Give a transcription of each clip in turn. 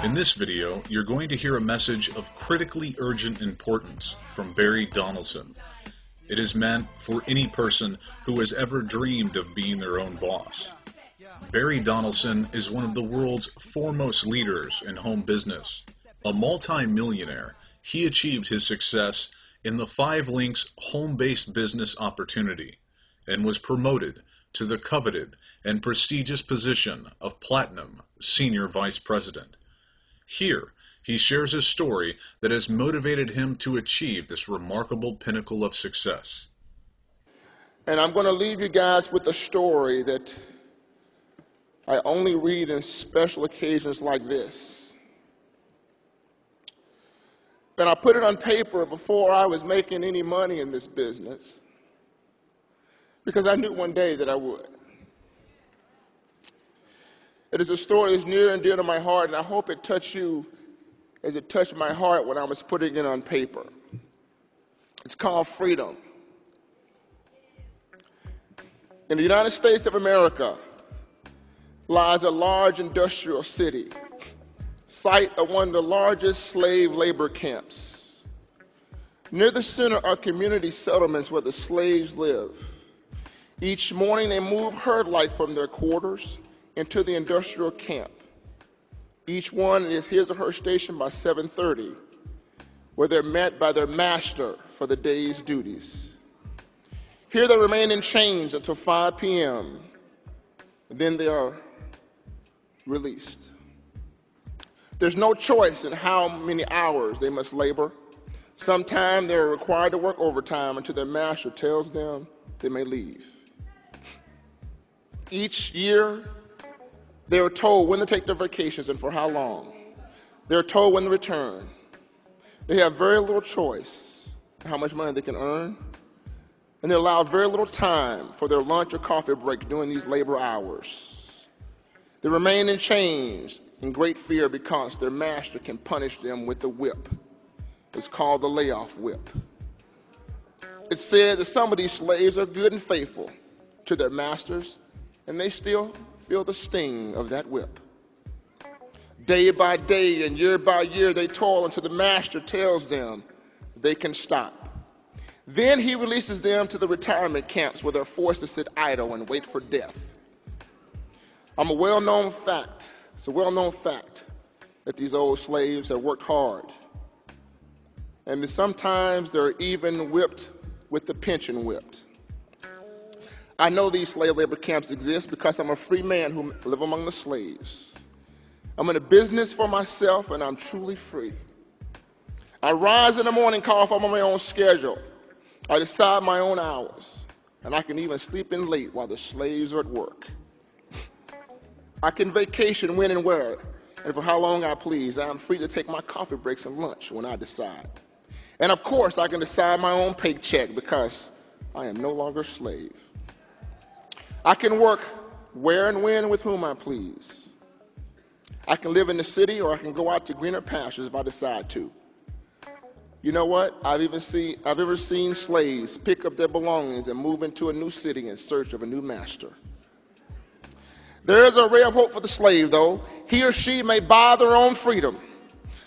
In this video, you're going to hear a message of critically urgent importance from Barry Donaldson. It is meant for any person who has ever dreamed of being their own boss. Barry Donaldson is one of the world's foremost leaders in home business. A multi-millionaire, he achieved his success in the 5 Links home-based business opportunity and was promoted to the coveted and prestigious position of Platinum Senior Vice President. Here, he shares a story that has motivated him to achieve this remarkable pinnacle of success. And I'm going to leave you guys with a story that I only read in special occasions like this. And I put it on paper before I was making any money in this business, because I knew one day that I would. It is a story that's near and dear to my heart, and I hope it touched you as it touched my heart when I was putting it on paper. It's called Freedom. In the United States of America lies a large industrial city, site of one of the largest slave labor camps. Near the center are community settlements where the slaves live. Each morning they move herd-like from their quarters into the industrial camp. Each one is his or her station by 7:30, where they're met by their master for the day's duties. Here they remain in chains until 5 p.m., then they are released. There's no choice in how many hours they must labor. Sometimes they're required to work overtime until their master tells them they may leave. Each year, they are told when to take their vacations and for how long. They're told when to return. They have very little choice in how much money they can earn, and they're allowed very little time for their lunch or coffee break during these labor hours. They remain in chains in great fear because their master can punish them with a whip. It's called the layoff whip. It's said that some of these slaves are good and faithful to their masters, and they still feel the sting of that whip. Day by day and year by year, they toil until the master tells them they can stop. Then he releases them to the retirement camps where they're forced to sit idle and wait for death. It's a well-known fact that these old slaves have worked hard. And sometimes they're even whipped with the pension whipped. I know these slave labor camps exist because I'm a free man who live among the slaves. I'm in a business for myself, and I'm truly free. I rise in the morning, call for my own schedule. I decide my own hours, and I can even sleep in late while the slaves are at work. I can vacation when and where, and for how long I please. I am free to take my coffee breaks and lunch when I decide. And of course, I can decide my own paycheck because I am no longer a slave. I can work where and when with whom I please. I can live in the city, or I can go out to greener pastures if I decide to. You know what? I've ever seen slaves pick up their belongings and move into a new city in search of a new master. There is a ray of hope for the slave, though. He or she may buy their own freedom.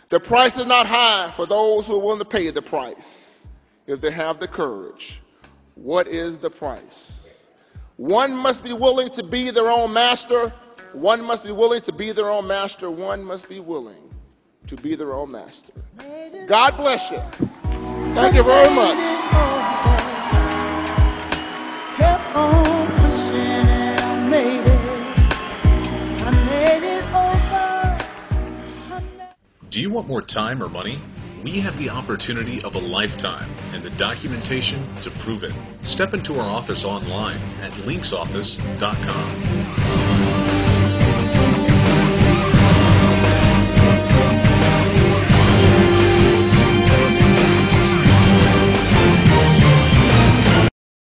The price is not high for those who are willing to pay the price, if they have the courage. What is the price? One must be willing to be their own master. One must be willing to be their own master. One must be willing to be their own master. God bless you. Thank you very much. Kept on pushing and I made it over. Do you want more time or money? We have the opportunity of a lifetime and the documentation to prove it. Step into our office online at linksoffice.com.